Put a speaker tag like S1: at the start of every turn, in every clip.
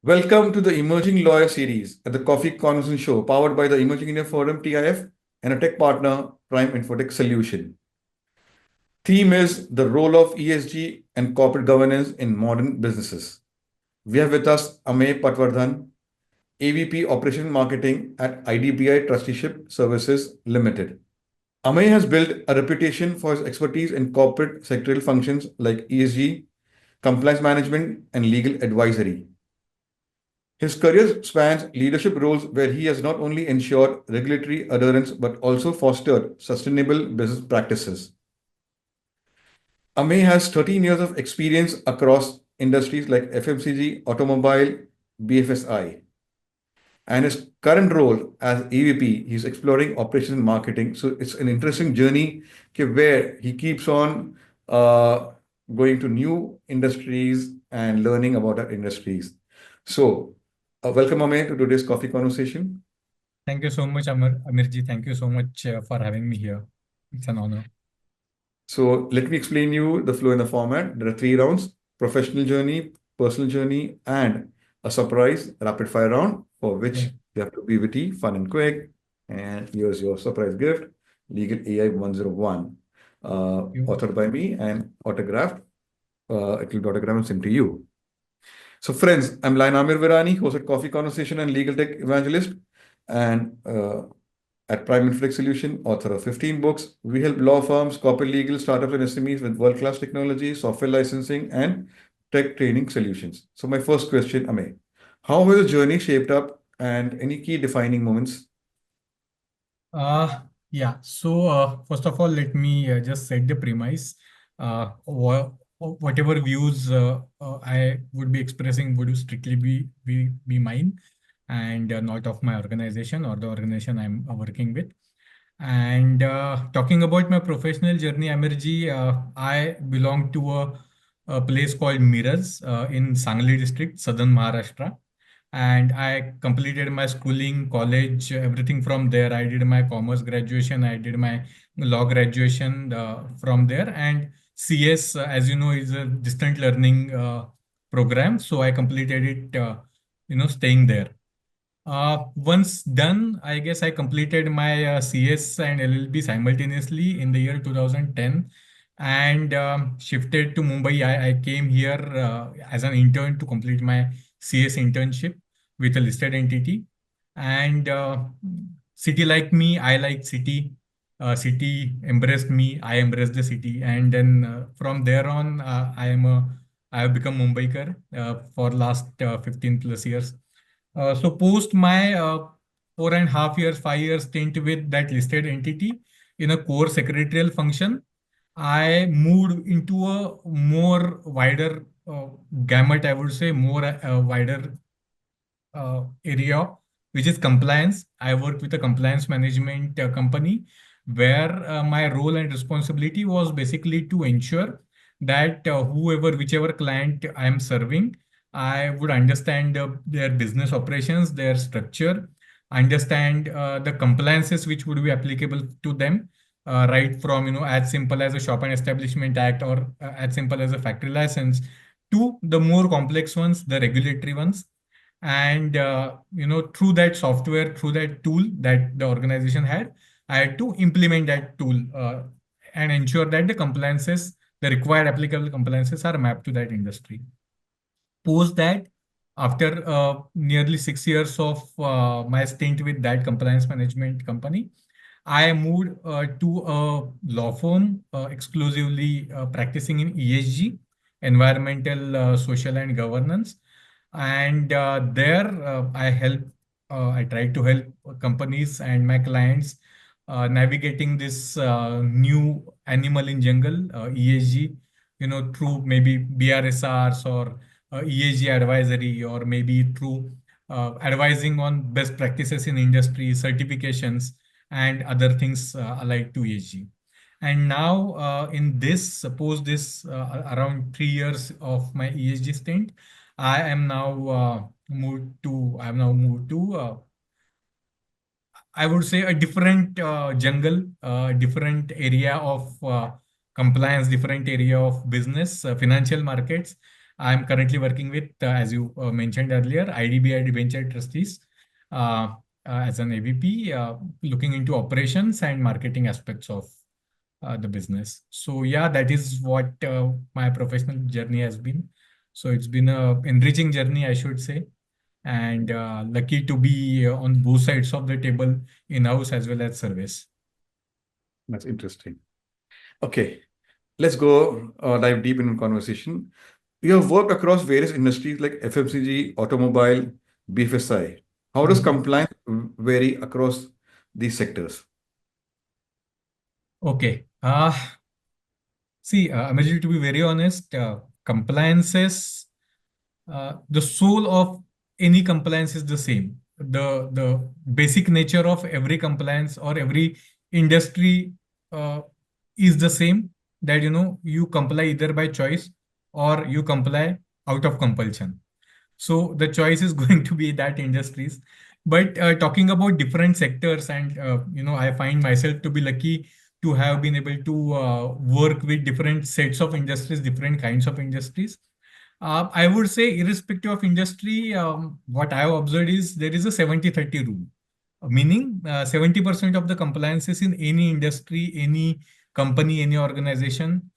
S1: Welcome to the Emerging Lawyer series at the Coffee Conversation Show, powered by the Emerging India Forum TIF and a tech partner, Prime Infotech Solution. Theme is the role of ESG and corporate governance in modern businesses. We have with us Amey Patwardhan, AVP Operation Marketing at IDBI Trusteeship Services Limited. Amey has built a reputation for his expertise in corporate sectoral functions like ESG, compliance management, and legal advisory. His career spans leadership roles where he has not only ensured regulatory adherence but also fostered sustainable business practices. Amey has 13 years of experience across industries like FMCG, automobile, BFSI. And his current role as AVP, he's exploring operations and marketing. So it's an interesting journey where he keeps on going to new industries and learning about our industries. So, welcome, Amey, to today's coffee conversation.
S2: Thank you so much, Amirji. Thank you so much for having me here. It's an honor.
S1: So let me explain you the flow and the format. There are 3 rounds: professional journey, personal journey, and a surprise rapid fire round for which you have to be witty, fun, and quick. And here's your surprise gift: Legal AI 101, authored by me and autographed. It will be autographed and sent to you. So, friends, I'm Lain Amir Virani, host at Coffee Conversation and Legal Tech Evangelist, and at Prime Infotech Solution, author of 15 books. We help law firms, corporate legal, startups, and SMEs with world-class technology, software licensing, and tech training solutions. So, my first question, Amey, how has the journey shaped up, and any key defining moments?
S2: Yeah. So first of all, let me just set the premise. Whatever views I would be expressing would strictly be mine and not of my organization or the organization I'm working with. And talking about my professional journey, Amirji, I belong to a place called Miraz in Sangli district, southern Maharashtra. And I completed my schooling, college, everything from there. I did my commerce graduation, I did my law graduation from there. And CS, as you know, is a distant learning program. So I completed it, staying there. Once done, I guess I completed my CS and LLB simultaneously in the year 2010 and shifted to Mumbai. I came here as an intern to complete my CS internship with a listed entity. And city like me, I like city. City embraced me, I embraced the city. And then from there on, I have become Mumbaiker for last 15 plus years. So post my 4.5 years, 5 years stint with that listed entity in a core secretarial function, I moved into a more wider gamut, I would say, more wider area, which is compliance. I work with a compliance management company where my role and responsibility was basically to ensure that whichever client I am serving, I would understand their business operations, their structure, understand the compliances which would be applicable to them, right from as simple as a shop and establishment act or as simple as a factory license to the more complex ones, the regulatory ones. And through that software, through that tool that the organization had, I had to implement that tool and ensure that the compliances, the required applicable compliances are mapped to that industry. Post that, after nearly 6 years of my stint with that compliance management company, I moved to a law firm exclusively practicing in ESG, environmental, social, and governance. And there, I try to help companies and my clients navigating this new animal in jungle, ESG, through maybe BRSRs or ESG advisory, or maybe through advising on best practices in industry, certifications, and other things alike to ESG. And now, in this, suppose this around 3 years of my ESG stint, I am now moved to I would say a different jungle, different area of compliance, different area of business, financial markets. I'm currently working with, as you mentioned earlier, IDBI Debenture Trustees as an AVP, looking into operations and marketing aspects of the business. So yeah, that is what my professional journey has been. So it's been a enriching journey, I should say, and lucky to be on both sides of the table, in-house as well as service.
S1: That's interesting. Okay, let's go dive deep into conversation. You have worked across various industries like FMCG, automobile, BFSI. How does
S2: Mhm.
S1: compliance vary across these sectors?
S2: Okay. See, Amarjit, to be very honest, compliances, the soul of any compliance is the same. The basic nature of every compliance or every industry uh, is the same. That you comply either by choice or you comply out of compulsion. So the choice is going to be that industries. But talking about different sectors, and I find myself to be lucky to have been able to work with different sets of industries, different kinds of industries. I would say, irrespective of industry, what I have observed is there is a 70-30 rule, meaning 70% of the compliances in any industry, any company, any organization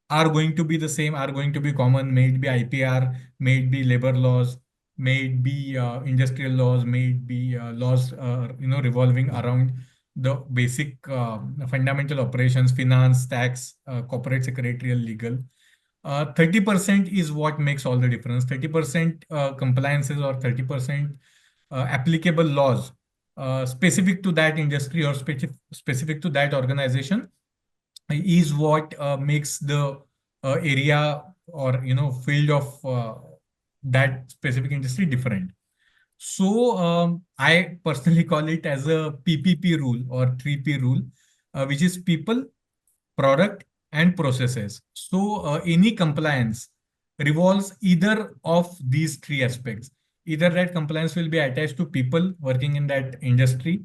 S2: are going to be the same, are going to be common, may it be IPR, may it be labor laws, may it be industrial laws, may it be laws, revolving around the basic fundamental operations, finance, tax, corporate secretarial, legal. 30% is what makes all the difference. 30% compliances or 30% applicable laws specific to that industry or specific to that organization is what makes the area or field of that specific industry different. So I personally call it as a PPP rule or 3P rule, which is people, product, and processes. So any compliance revolves either of these three aspects. Either that compliance will be attached to people working in that industry,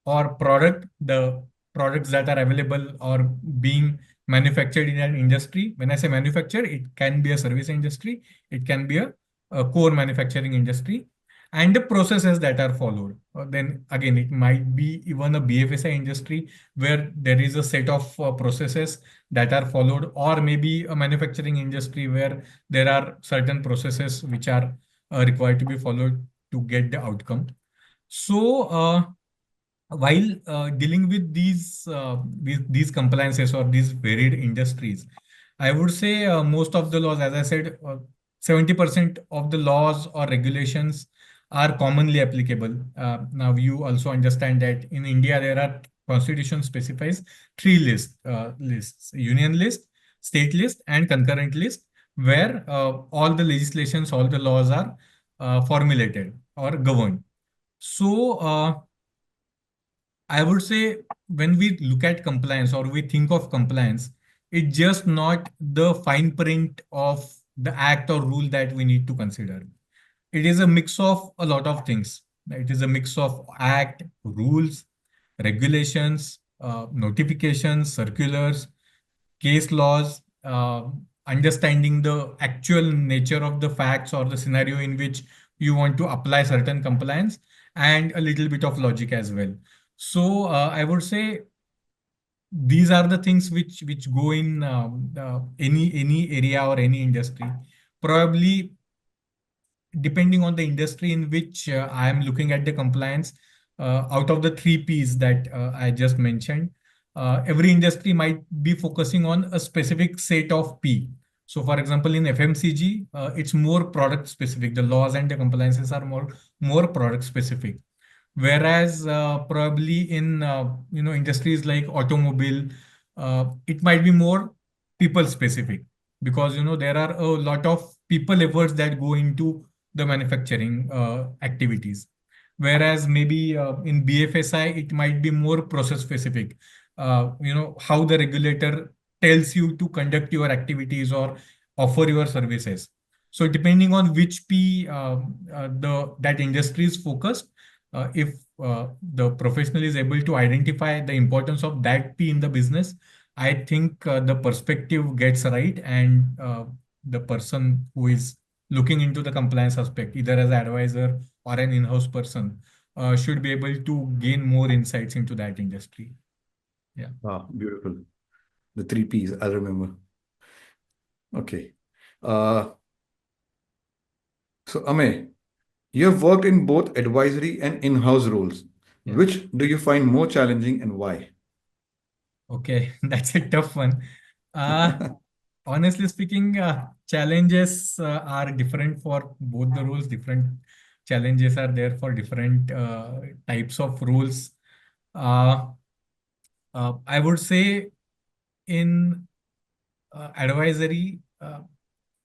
S2: or product, the products that are available or being manufactured in an industry. When I say manufacture, it can be a service industry, it can be a core manufacturing industry, and the processes that are followed. Then again, it might be even a BFSI industry where there is a set of processes that are followed, or maybe a manufacturing industry where there are certain processes which are required to be followed to get the outcome. So, while dealing with these compliances or these varied industries, I would say most of the laws, as I said, 70% of the laws or regulations are commonly applicable. Now, you also understand that in India, there are constitution specifies three lists: union list, state list, and concurrent list, where all the legislations, all the laws are formulated or governed. So, I would say when we look at compliance or we think of compliance, it's just not the fine print of the act or rule that we need to consider. It is a mix of a lot of things. It is a mix of act, rules, regulations, notifications, circulars, case laws, understanding the actual nature of the facts or the scenario in which you want to apply certain compliance, and a little bit of logic as well. So I would say these are the things which go in any area or any industry. Probably depending on the industry in which I am looking at the compliance, out of the three P's that I just mentioned, every industry might be focusing on a specific set of P. So, for example, in FMCG, it's more product specific. The laws and the compliances are more product specific. Whereas probably in industries like automobile, it might be more people specific, because there are a lot of people efforts that go into the manufacturing activities. Whereas maybe in BFSI, it might be more process specific. How the regulator tells you to conduct your activities or offer your services. So depending on which P the that industry is focused, if the professional is able to identify the importance of that P in the business, I think the perspective gets right, and the person who is looking into the compliance aspect, either as an advisor or an in-house person, should be able to gain more insights into that industry. Yeah.
S1: Beautiful. The three P's, I remember. Okay. Uh, so, Amey, you have worked in both advisory and in-house roles.
S2: Yeah.
S1: Which do you find more challenging and why?
S2: Okay, that's a tough one. Uh, Honestly speaking, challenges are different for both the roles. Different challenges are there for different types of roles. Uh, I would say in advisory,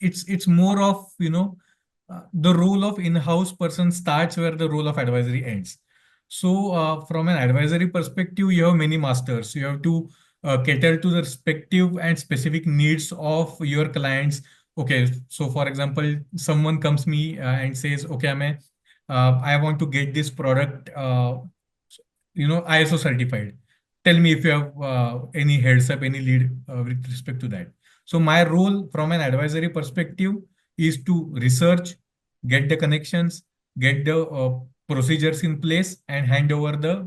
S2: it's more of, the role of in-house person starts where the role of advisory ends. So from an advisory perspective, you have many masters. You have to cater to the respective and specific needs of your clients. Okay, so for example, someone comes me and says, okay, I want to get this product, ISO certified. Tell me if you have any heads up, any lead with respect to that. So my role from an advisory perspective is to research, get the connections, get the procedures in place, and hand over the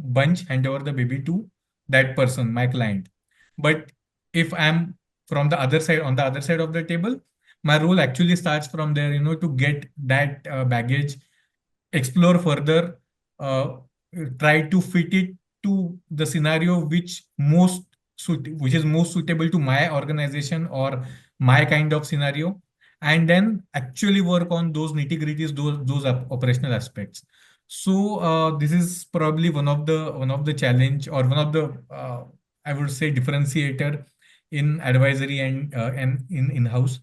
S2: baby to that person, my client. But if I'm from the other side, on the other side of the table, my role actually starts from there, to get that baggage, explore further, uh, try to fit it to the scenario which is most suitable to my organization or my kind of scenario, and then actually work on those nitty-gritties, those operational aspects. So this is probably one of the challenge, or one of the I would say differentiator in advisory and in-house.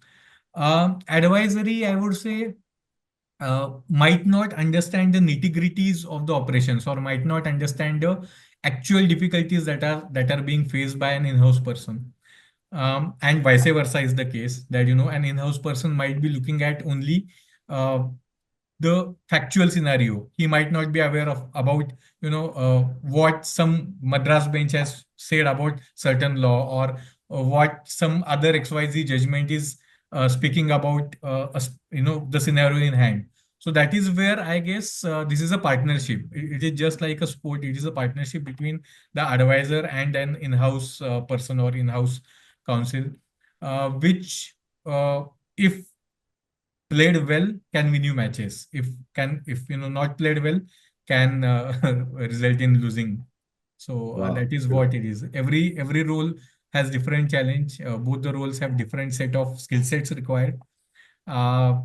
S2: Advisory, I would say, might not understand the nitty-gritties of the operations, or might not understand the actual difficulties that are being faced by an in-house person. And vice versa is the case, that an in-house person might be looking at only uh, the factual scenario. He might not be aware of about what some Madras bench has said about certain law, or what some other XYZ judgment is speaking about the scenario in hand. So that is where I guess this is a partnership. It is just like a sport. It is a partnership between the advisor and an in-house person or in-house counsel, which, if played well, can win you matches. If not played well, can result in losing. So
S1: Wow.
S2: that is what it is. Every role has different challenge. Both the roles have different set of skill sets required. Uh,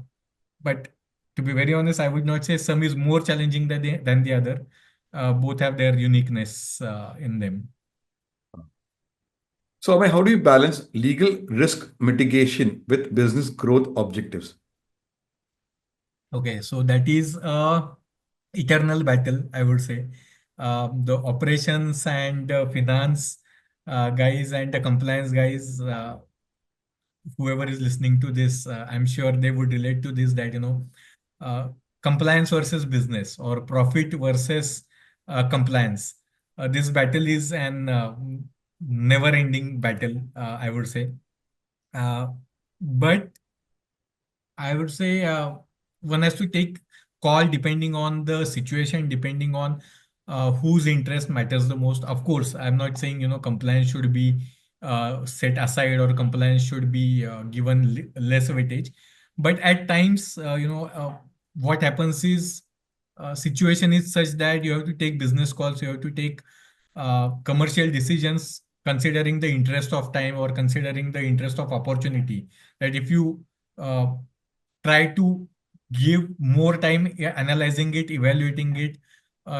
S2: but to be very honest, I would not say some is more challenging than the other. Both have their uniqueness in them.
S1: So, Amey, how do you balance legal risk mitigation with business growth objectives?
S2: Okay, so that is a eternal battle, I would say. The operations and finance guys and the compliance guys, whoever is listening to this, I'm sure they would relate to this, that uh, compliance versus business, or profit versus compliance. This battle is an never-ending battle, I would say. Uh, but I would say one has to take call depending on the situation, depending on whose interest matters the most. Of course, I'm not saying compliance should be set aside, or compliance should be given less weightage. But at times, what happens is, situation is such that you have to take business calls, you have to take commercial decisions, considering the interest of time, or considering the interest of opportunity. That if you uh, try to give more time analyzing it, evaluating it,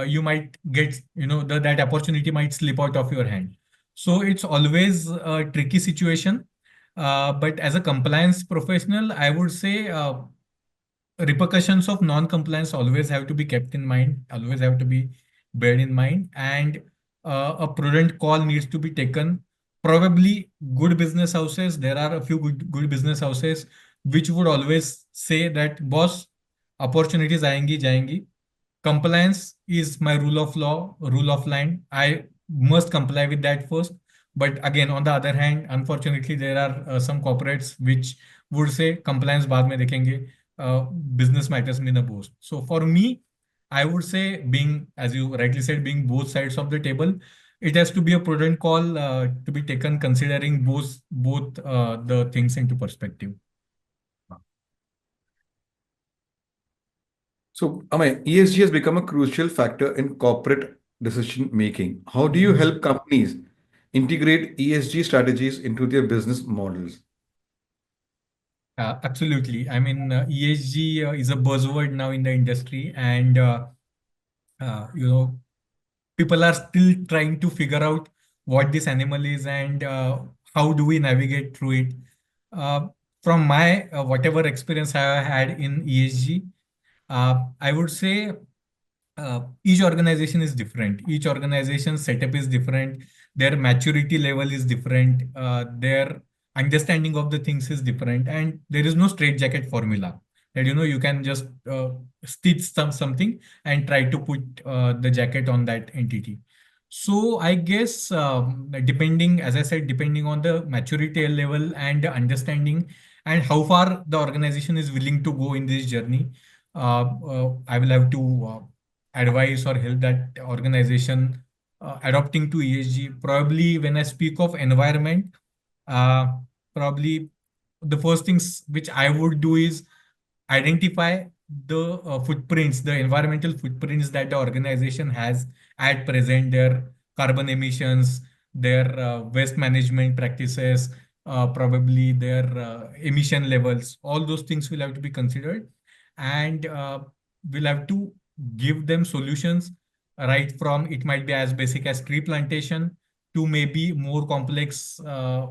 S2: you might get, that opportunity might slip out of your hand. So it's always a tricky situation. But as a compliance professional, I would say repercussions of non-compliance always have to be kept in mind, always have to be bear in mind, and a prudent call needs to be taken. Probably good business houses, there are a few good business houses which would always say that, boss, opportunities आएंगी जाएंगी. Compliance is my rule of law, rule of land. I must comply with that first. But again, on the other hand, unfortunately, there are some corporates which would say compliance बाद में देखेंगे, business matters में the most. So for me, I would say being, as you rightly said, being both sides of the table, it has to be a prudent call to be taken considering both the things into perspective.
S1: So, Amey, ESG has become a crucial factor in corporate decision making. How do you help companies integrate ESG strategies into their business models?
S2: Absolutely. I mean, ESG is a buzzword now in the industry, and you know, people are still trying to figure out what this animal is and how do we navigate through it. Uh, from my whatever experience I have had in ESG, I would say each organization is different. Each organization setup is different. Their maturity level is different. Their understanding of the things is different, and there is no straitjacket formula that you can just stitch something and try to put the jacket on that entity. So I guess depending, as I said, depending on the maturity level and the understanding and how far the organization is willing to go in this journey, I will have to advise or help that organization adopting to ESG. Probably when I speak of environment, uh, probably the first things which I would do is identify the footprints, the environmental footprints that the organization has at present, their carbon emissions, their waste management practices, probably their emission levels. All those things will have to be considered, and we'll have to give them solutions right from it might be as basic as tree plantation to maybe more complex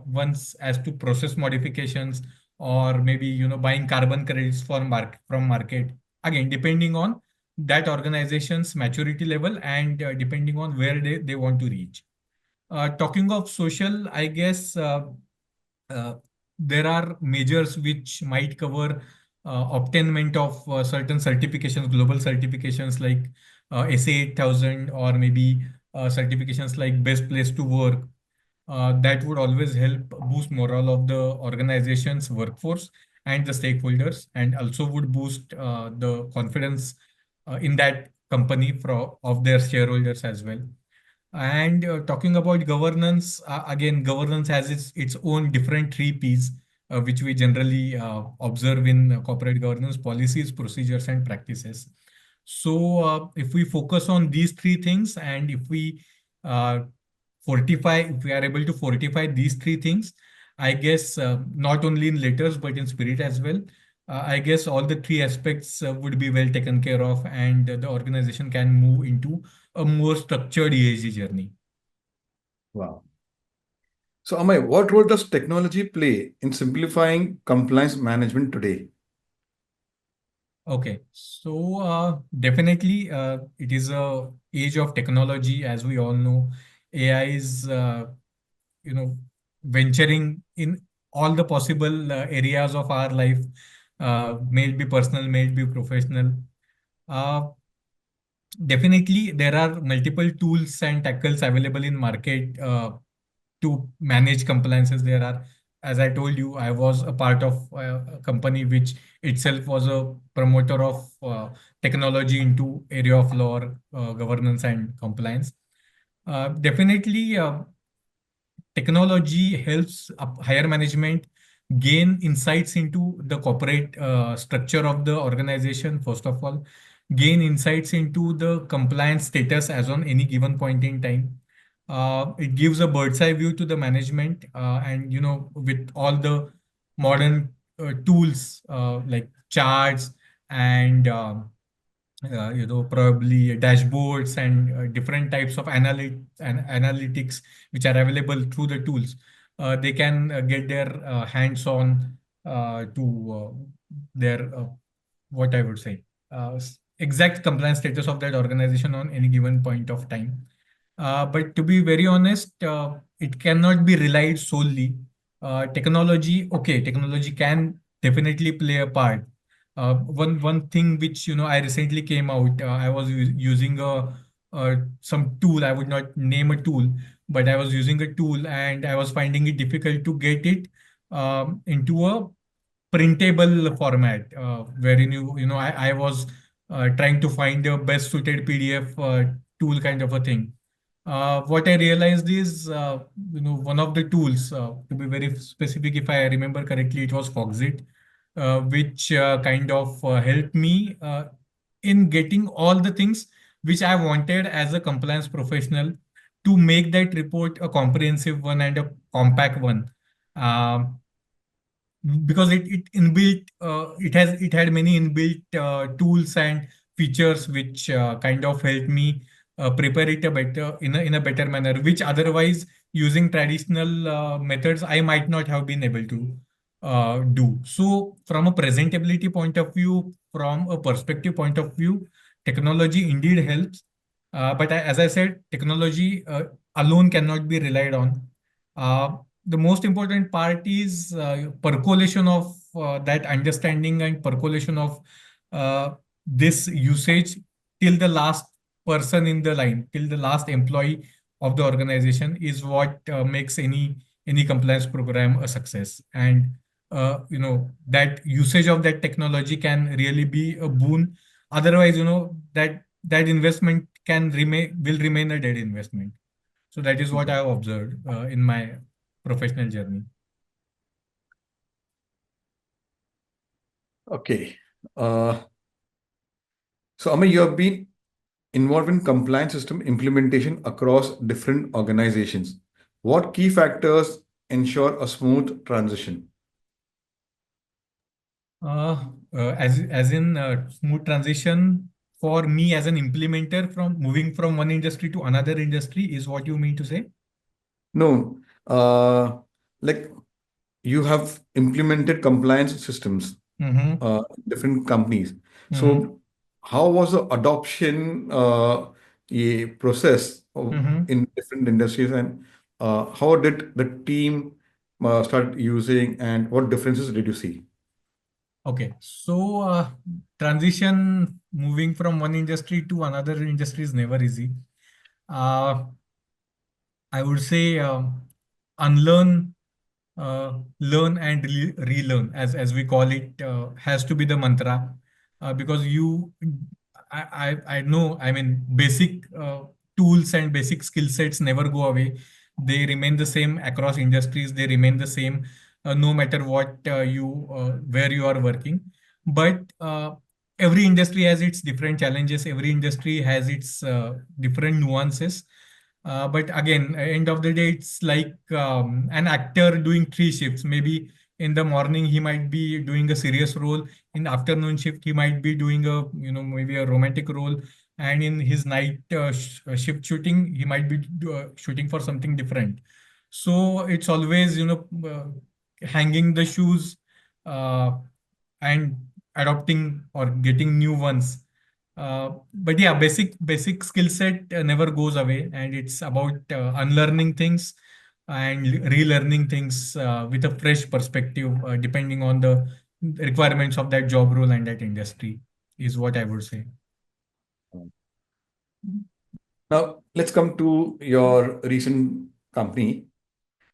S2: ones as to process modifications, or maybe buying carbon credits from market, again depending on that organization's maturity level and depending on where they want to reach. Talking of social, I guess uh, there are measures which might cover obtainment of certain certifications, global certifications like SA 8000, or maybe certifications like best place to work. That would always help boost morale of the organization's workforce and the stakeholders, and also would boost the confidence in that company of their shareholders as well. And talking about governance, again, governance has its own different three Ps, which we generally observe in corporate governance: policies, procedures, and practices. So, if we focus on these three things, and uh, if we are able to fortify these three things, I guess not only in letters but in spirit as well. I guess all the three aspects would be well taken care of, and the organization can move into a more structured ESG journey.
S1: Wow. So, Amey, what role does technology play in simplifying compliance management today?
S2: Okay, so definitely it is a age of technology, as we all know. AI is you know venturing in all the possible areas of our life, may it be personal, may it be professional. Uh, Definitely, there are multiple tools and tackles available in market to manage compliances. There are, as I told you, I was a part of a company which itself was a promoter of technology into area of law, governance, and compliance. Definitely, technology helps higher management gain insights into the corporate structure of the organization, first of all, gain insights into the compliance status as on any given point in time. It gives a bird's eye view to the management, and with all the modern tools like charts and probably dashboards and different types of analytics which are available through the tools. They can get their hands on to their what I would say exact compliance status of that organization on any given point of time. But to be very honest, it cannot be relied solely. Technology can definitely play a part. One thing which I recently came out, I was using some tool. I would not name a tool, but I was using a tool and I was finding it difficult to get it into a printable format, wherein I was trying to find the best suited PDF tool kind of a thing. What I realized is, one of the tools, to be very specific, if I remember correctly, it was Foxit, which kind of helped me in getting all the things which I wanted as a compliance professional to make that report a comprehensive one and a compact one. Um, because it had many inbuilt tools and features which kind of helped me prepare it a better in a better manner, which otherwise using traditional methods I might not have been able to do. So from a presentability point of view, from a perspective point of view, technology indeed helps. But as I said, technology alone cannot be relied on. The most important part is percolation of that understanding and percolation of this usage till the last person in the line, till the last employee of the organization is what makes any compliance program a success. And that usage of that technology can really be a boon. Otherwise, that investment will remain a dead investment. So that is what I have observed in my professional journey.
S1: Okay. So, Amey, you have been involved in compliance system implementation across different organizations. What key factors ensure a smooth transition?
S2: As in smooth transition for me as an implementer from moving from one industry to another industry is what you mean to say?
S1: No, like you have implemented compliance systems,
S2: Mm-hmm.
S1: different companies.
S2: Mm-hmm.
S1: So, how was the adoption a process
S2: Mm-hmm.
S1: in different industries, and how did the team start using, and what differences did you see?
S2: Okay, so transition moving from one industry to another industry is never easy. Uh, I would say unlearn, learn and relearn, as we call it, has to be the mantra, because I know, I mean, basic tools and basic skill sets never go away. They remain the same across industries. They remain the same no matter what where you are working. But every industry has its different challenges. Every industry has its different nuances. But again, end of the day, it's like an actor doing three shifts. Maybe in the morning he might be doing a serious role. In afternoon shift he might be doing a maybe a romantic role, and in his night shift shooting he might be shooting for something different. So it's always hanging the shoes uh, and adopting or getting new ones. But yeah, basic skill set never goes away, and it's about unlearning things and relearning things with a fresh perspective, depending on the requirements of that job role and that industry, is what I would say.
S1: Now, let's come to your recent company.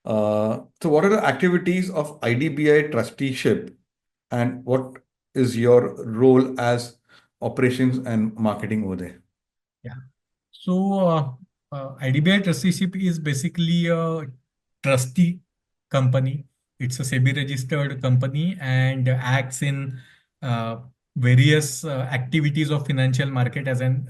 S1: So, what are the activities of IDBI trusteeship, and what is your role as operations and marketing over there?
S2: Yeah. So, IDBI Trusteeship is basically a trustee company. It's a SEBI registered company and acts in uh, various activities of financial market as an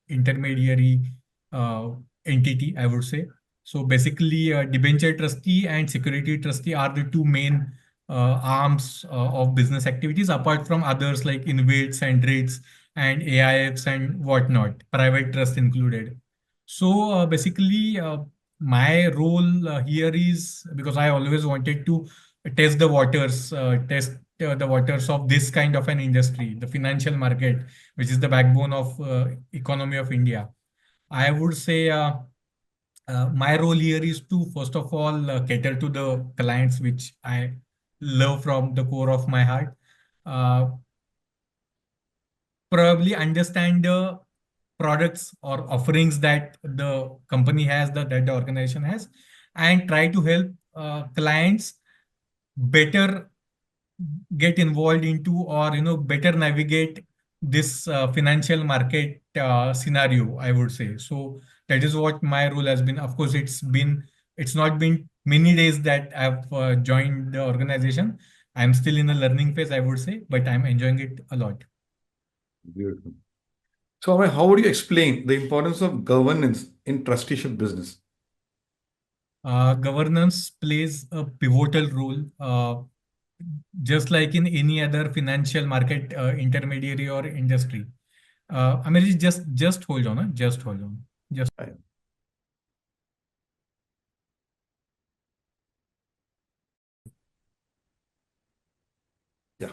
S2: intermediary uh, entity, I would say. So basically, debenture trustee and security trustee are the two main arms of business activities, apart from others like InvITs and REITs and AIFs and whatnot, private trust included. So basically, my role here is because I always wanted to test the waters of this kind of an industry, the financial market, which is the backbone of economy of India. I would say my role here is to first of all cater to the clients which I love from the core of my heart. Uh, Probably understand the products or offerings that the company has, that the organization has, and try to help clients better get involved into, or better navigate this financial market scenario, I would say. So that is what my role has been. Of course, it's not been many days that I've joined the organization. I'm still in the learning phase, I would say, but I'm enjoying it a lot.
S1: Beautiful. So, Amey, how would you explain the importance of governance in trusteeship business?
S2: Governance plays a pivotal role, just like in any other financial market intermediary or industry. Amirji, just hold on, just hold on. Just.
S1: Right. Yeah.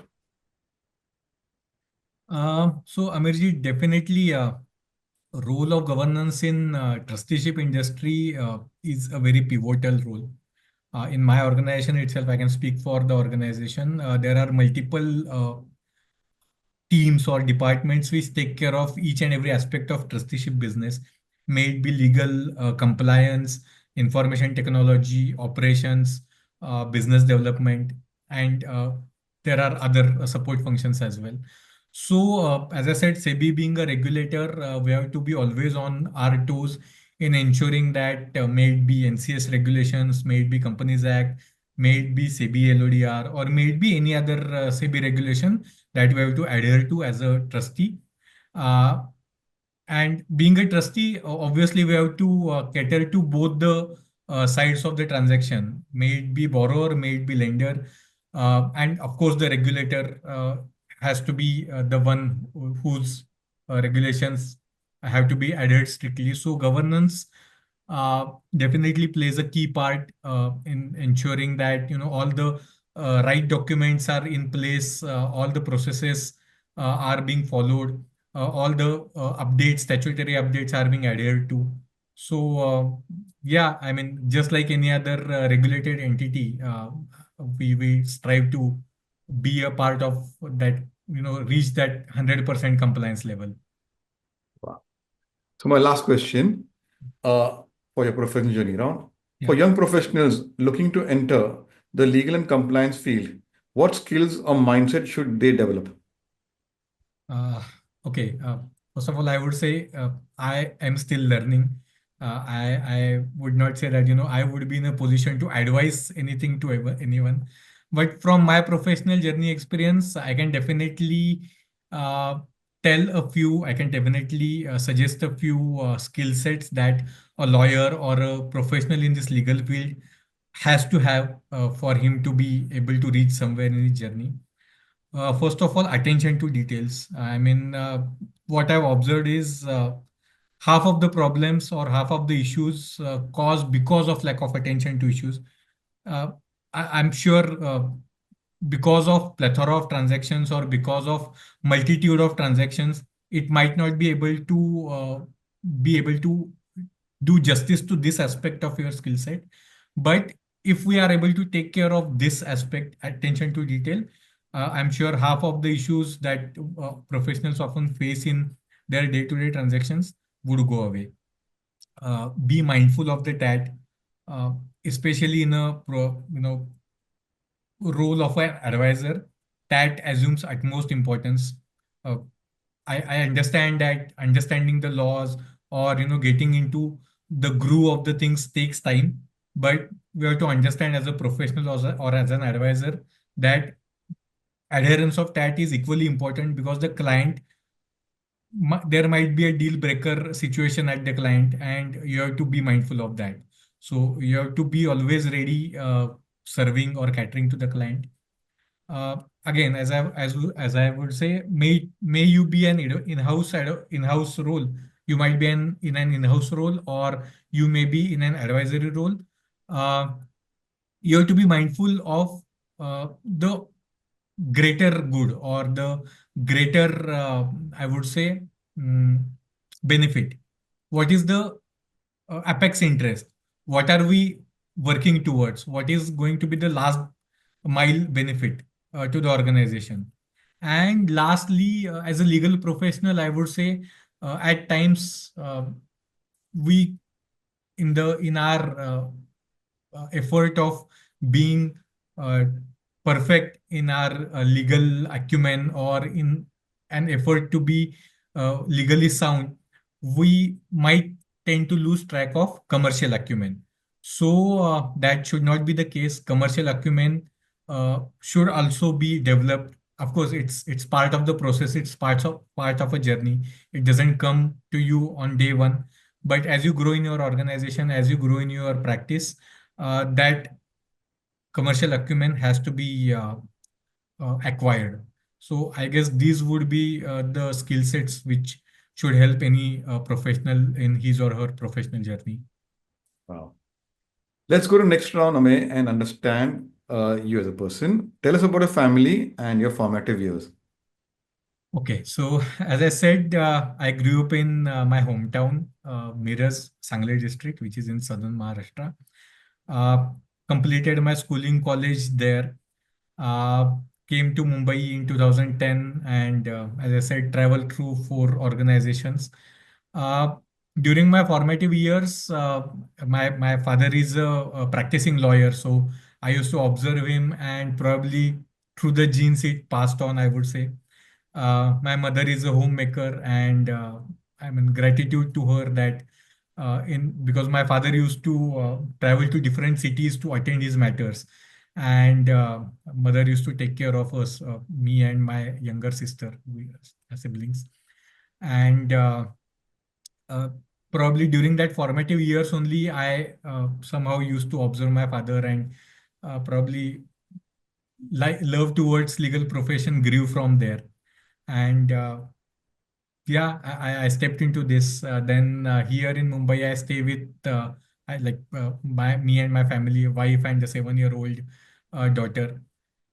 S2: So Amirji, definitely role of governance in trusteeship industry is a very pivotal role. In my organization itself, I can speak for the organization. There are multiple teams or departments which take care of each and every aspect of trusteeship business, may it be legal, compliance, information technology, operations, business development, and there are other support functions as well. So, as I said, SEBI being a regulator, we have to be always on our toes in ensuring that may it be NCS regulations, may it be Companies Act, may it be SEBI LODR, or may it be any other SEBI regulation that we have to adhere to as a trustee. Uh, and being a trustee, obviously, we have to cater to both the sides of the transaction, may it be borrower, may it be lender. And of course, the regulator has to be the one whose regulations have to be adhered strictly. So governance definitely plays a key part in ensuring that all the right documents are in place, all the processes are being followed, all the statutory updates are being adhered to. So yeah, I mean, just like any other regulated entity, we strive to be a part of that, reach that 100% compliance level.
S1: Wow. So, my last question for your professional journey round.
S2: Yeah.
S1: For young professionals looking to enter the legal and compliance field, what skills or mindset should they develop?
S2: Uh, okay. First of all, I would say I am still learning. I would not say that I would be in a position to advise anything to anyone. But from my professional journey experience, I can definitely uh, tell a few. I can definitely suggest a few skill sets that a lawyer or a professional in this legal field has to have for him to be able to reach somewhere in his journey. First of all, attention to details. I mean, what I've observed is half of the problems or half of the issues caused because of lack of attention to issues. Uh, I'm sure because of plethora of transactions or because of multitude of transactions, it might not be able to do justice to this aspect of your skill set. But if we are able to take care of this aspect, attention to detail, I'm sure half of the issues that professionals often face in their day-to-day transactions would go away. Be mindful of the TAT, uh, especially in a role of an advisor. TAT assumes utmost importance. Uh, I understand that understanding the laws or getting into the groove of the things takes time, but we have to understand as a professional or as an advisor that adherence of TAT is equally important, because the client, there might be a deal breaker situation at the client, and you have to be mindful of that. So you have to be always ready, serving or catering to the client. Again, as I would say, may you be an in-house role. You might be in an in-house role, or you may be in an advisory role. Uh, you have to be mindful of the greater good or the greater, I would say, mm, benefit. What is the apex interest? What are we working towards? What is going to be the last mile benefit to the organization? And lastly, as a legal professional, I would say at times we in our effort of being uh, perfect in our legal acumen, or in an effort to be legally sound, we might tend to lose track of commercial acumen. So that should not be the case. Commercial acumen should also be developed. Of course, it's part of the process. It's part of a journey. It doesn't come to you on day one. But as you grow in your organization, as you grow in your practice, that commercial acumen has to be acquired. So I guess these would be the skill sets which should help any professional in his or her professional journey.
S1: Wow. Let's go to next round, Amey, and understand you as a person. Tell us about your family and your formative years.
S2: Okay, so as I said, I grew up in my hometown, Miras, Sangli district, which is in southern Maharashtra. Uh, Completed my schooling college there. Uh, Came to Mumbai in 2010, and as I said, traveled through four organizations. Uh, During my formative years, my father is a practicing lawyer, so I used to observe him, and probably through the genes it passed on, I would say. My mother is a homemaker, and I mean gratitude to her that in because my father used to travel to different cities to attend his matters, and mother used to take care of us, me and my younger sister, we are siblings, and uh, probably during that formative years only I somehow used to observe my father, and probably like love towards legal profession grew from there. And yeah, I stepped into this. Then here in Mumbai, I stay with me and my family, wife and the 7-year-old daughter,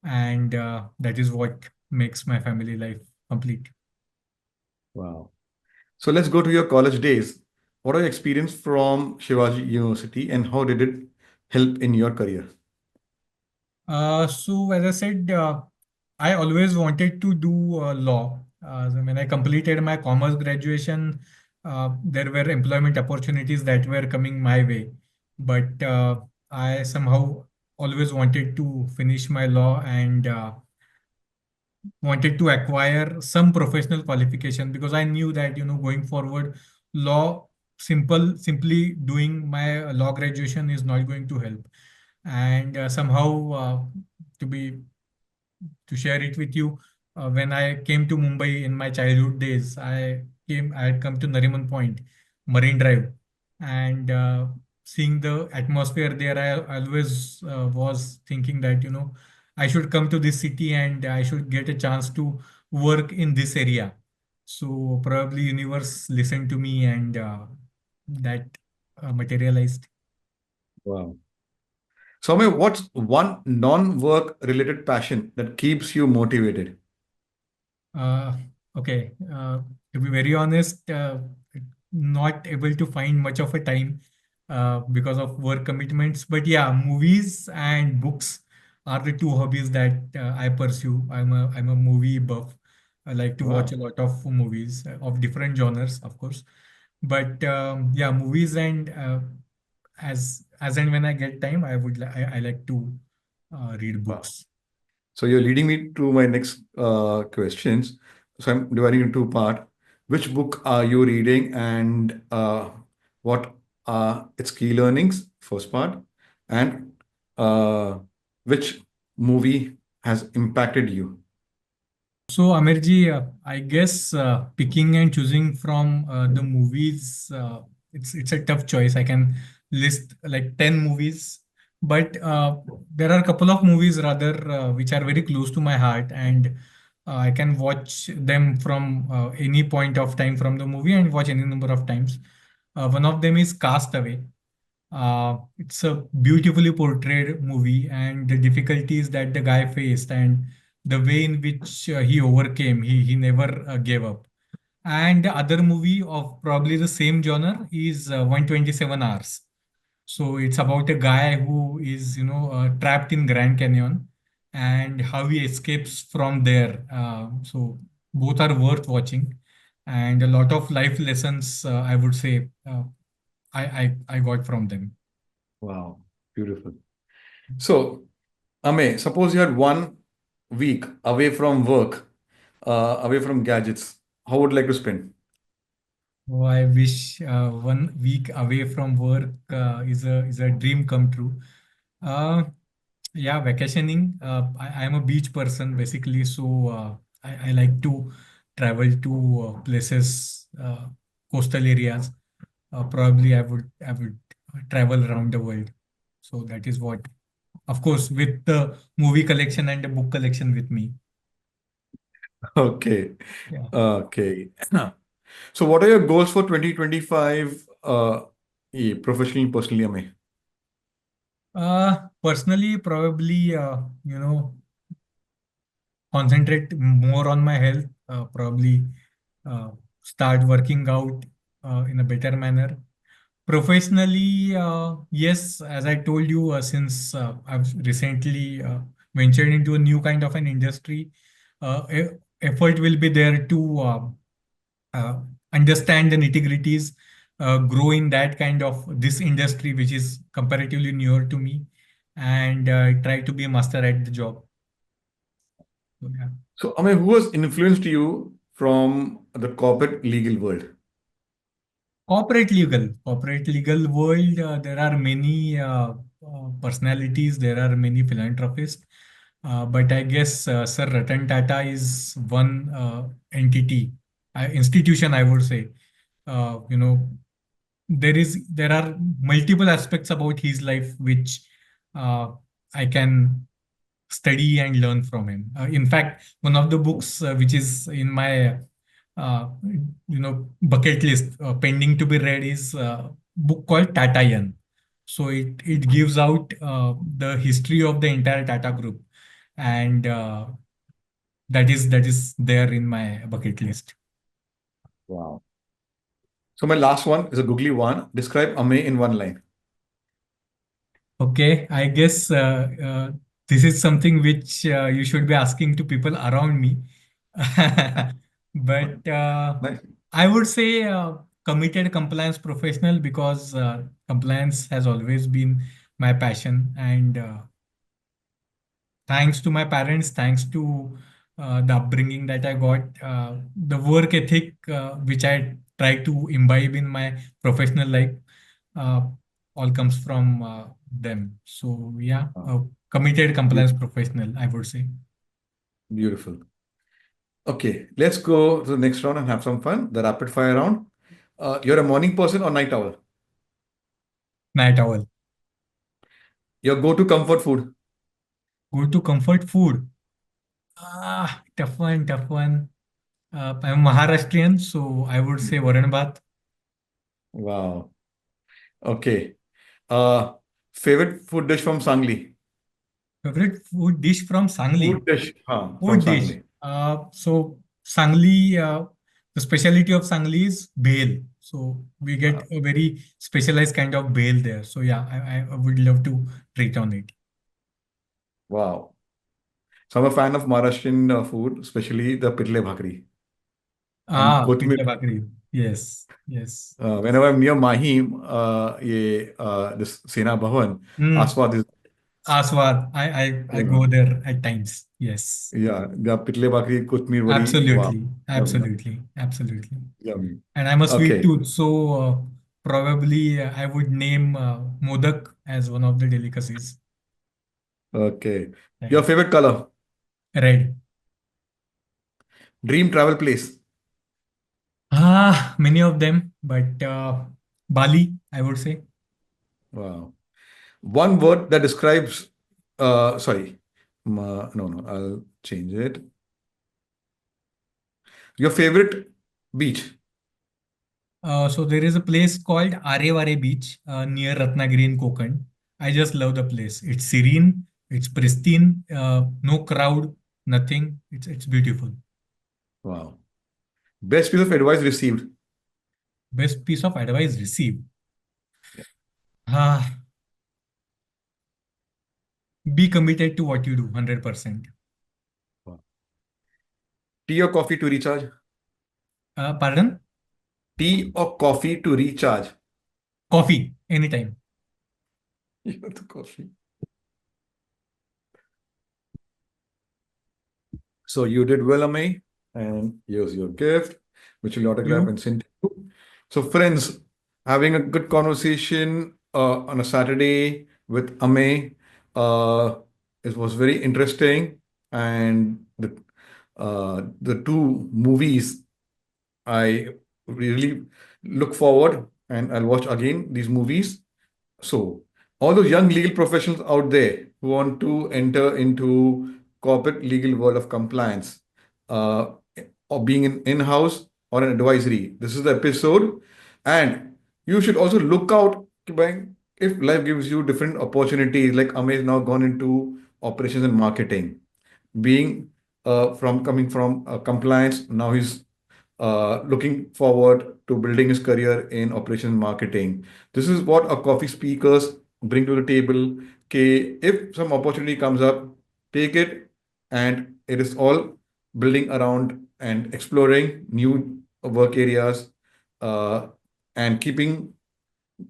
S2: and that is what makes my family life complete.
S1: Wow. So let's go to your college days. What are your experience from Shivaji University and how did it help in your career?
S2: So as I said, I always wanted to do law. So when I completed my commerce graduation, there were employment opportunities that were coming my way, but I somehow always wanted to finish my law, and wanted to acquire some professional qualification, because I knew that going forward, law simply doing my law graduation is not going to help, and somehow to be to share it with you. When I came to Mumbai in my childhood days, I had come to Nariman Point, Marine Drive, and seeing the atmosphere there, I always was thinking that, I should come to this city and I should get a chance to work in this area. So probably universe listened to me, and that materialized.
S1: Wow. So, Amey, what's one non-work related passion that keeps you motivated?
S2: Uh, okay. To be very honest, not able to find much of a time because of work commitments. But yeah, movies and books are the two hobbies that I pursue. I'm a movie buff. I like to watch
S1: Wow.
S2: a lot of movies of different genres, of course. But yeah, movies, and as and when I get time, I like to read
S1: Wow.
S2: books.
S1: So you're leading me to my next questions. So I'm dividing into two part. Which book are you reading and what are its key learnings? First part. And which movie has impacted you?
S2: So, Amirji, I guess picking and choosing from the movies, it's a tough choice. I can list like 10 movies, but there are a couple of movies rather which are very close to my heart, and I can watch them from any point of time from the movie and watch any number of times. One of them is Castaway. It's a beautifully portrayed movie, and the difficulties that the guy faced, and the way in which he overcame, he never gave up. And the other movie of probably the same genre is 127 Hours. So it's about a guy who is, trapped in Grand Canyon, and how he escapes from there. So both are worth watching. and a lot of life lessons, I would say, I got from them.
S1: Wow. Beautiful. So, Ame, suppose you had 1 week away from work, away from gadgets. How would you like to spend?
S2: Oh, I wish 1 week away from work is a dream come true. Uh, yeah, vacationing. I am a beach person basically, so I like to travel to places, coastal areas. Probably I would travel around the world. So that is what, of course, with the movie collection and the book collection with me.
S1: Okay.
S2: Yeah.
S1: Okay. So, what are your goals for 2025, professionally, personally, Ame?
S2: Personally, probably, concentrate more on my health, probably uh, start working out in a better manner. Professionally, yes, as I told you, since I've recently ventured into a new kind of an industry, effort will be there to uh, understand the nitty-gritties, grow in that kind of this industry, which is comparatively newer to me, and try to be a master at the job. So, yeah.
S1: So, Ame, who has influenced you from the corporate legal world?
S2: Corporate legal world, there are many personalities, there are many philanthropists, but I guess Sir Ratan Tata is one entity, institution, I would say. There are multiple aspects about his life which uh, I can study and learn from him. In fact, one of the books which is in my bucket list pending to be read is a book called Tatayan. So it gives out the history of the entire Tata Group, and that is there in my bucket list.
S1: Wow. So, my last one is a googly one. Describe Ame in one line.
S2: Okay, I guess this is something which you should be asking to people around me. But
S1: Nice.
S2: I would say committed compliance professional, because compliance has always been my passion. And thanks to my parents, thanks to the upbringing that I got, the work ethic which I try to imbibe in my professional life, uh, all comes from them. So yeah,
S1: Wow.
S2: a committed compliance
S1: Beautiful.
S2: professional, I would say.
S1: Beautiful. Okay, let's go to the next round and have some fun. The rapid fire round. You're a morning person or night owl?
S2: Night owl.
S1: Your go-to comfort food?
S2: Go to comfort food. Tough one, tough one. I'm Maharashtrian, so I would say Varan Bhat.
S1: Wow. Okay. Uh, Favorite food dish from Sangli?
S2: Favorite food dish from
S1: Food
S2: Sangli.
S1: dish, from
S2: Food dish.
S1: Sangli.
S2: So Sangli, the specialty of Sangli is bhel. So we
S1: Uh,
S2: get a very specialized kind of bhel there. So yeah, I would love to treat on it.
S1: wow. So I'm a fan of Maharashtrian food, especially the pitle bhakri and Kothmir.
S2: Pitle bhakri. Yes, yes.
S1: Whenever I'm near Mahim, this Sena Bhavan,
S2: Hmm.
S1: Aswad is,
S2: Aswad. I
S1: uh,
S2: go there at times. Yes.
S1: yeah, the pitle bhakri, Kothmir vadi, wow,
S2: Absolutely.
S1: yummy,
S2: Absolutely. Absolutely.
S1: yummy.
S2: And I'm a sweet
S1: Okay,
S2: tooth, so probably I would name modak as one of the delicacies.
S1: okay. Your
S2: Right.
S1: favorite color?
S2: Red.
S1: Dream travel place?
S2: Many of them, but Bali, I would say.
S1: Wow. One word that describes, sorry, no, no, I'll change it. Your favorite beach?
S2: So there is a place called Arevare Beach near Ratnagiri in Konkan. I just love the place. It's serene, it's pristine, no crowd, nothing. It's beautiful.
S1: Wow. Best piece of advice received?
S2: Best piece of advice received.
S1: Yeah.
S2: Ah, be committed to what you do, 100%.
S1: Wow. Tea or coffee to recharge?
S2: Pardon?
S1: Tea or coffee to recharge?
S2: Coffee, anytime.
S1: You know the coffee. So you did well, Amey, and here's your gift, which will autograph
S2: You.
S1: and send to you. So, friends, having a good conversation on a Saturday with Amey, it was very interesting, and the two movies I really look forward, and I'll watch again these movies. So, all those young legal professionals out there who want to enter into corporate legal world of compliance, uh, or being an in-house or an advisory, this is the episode. And you should also look out if life gives you different opportunities. Like Amey has now gone into operations and marketing, being from coming from compliance. Now he's looking forward to building his career in operations marketing. This is what our coffee speakers bring to the table. Okay, if some opportunity comes up, take it, and it is all building around and exploring new work areas, uh, and keeping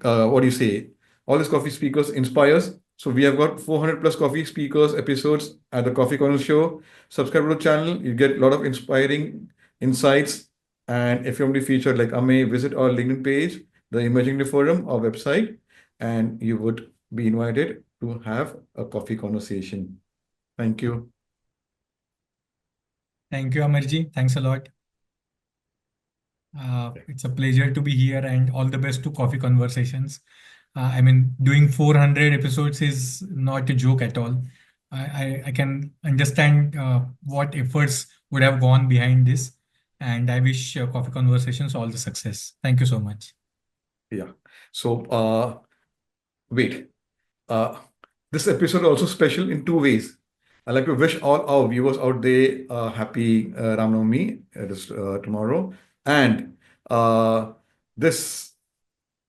S1: what do you say? All these coffee speakers inspires. So we have got 400 plus coffee speakers episodes at the Coffee Corner Show. Subscribe to the channel. You get a lot of inspiring insights. And if you want to be featured like Amey, visit our LinkedIn page, the Emerging Forum, our website, and you would be invited to have a coffee conversation. Thank you.
S2: Thank you, Amarji. Thanks a lot. It's a pleasure to be here, and all the best to Coffee Conversations. I mean, doing 400 episodes is not a joke at all. I can understand what efforts would have gone behind this, and I wish Coffee Conversations all the success. Thank you so much.
S1: Yeah. So, wait. Uh, this episode also special in two ways. I'd like to wish all our viewers out there happy Ram Navami. It is tomorrow. And this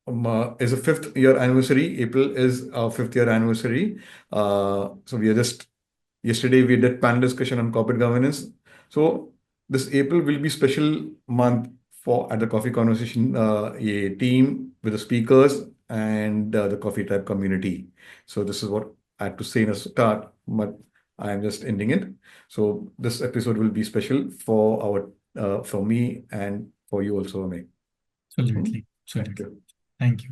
S1: is a fifth year anniversary. April is our fifth year anniversary. So we are just yesterday we did panel discussion on corporate governance. So this April will be special month for at the Coffee Conversation a team with the speakers and the Coffee Tribe community. So this is what I had to say in a start, but I am just ending it. So this episode will be special for our for me and for you also, Amey.
S2: Absolutely.
S1: Thank
S2: Absolutely.
S1: you.
S2: Thank you.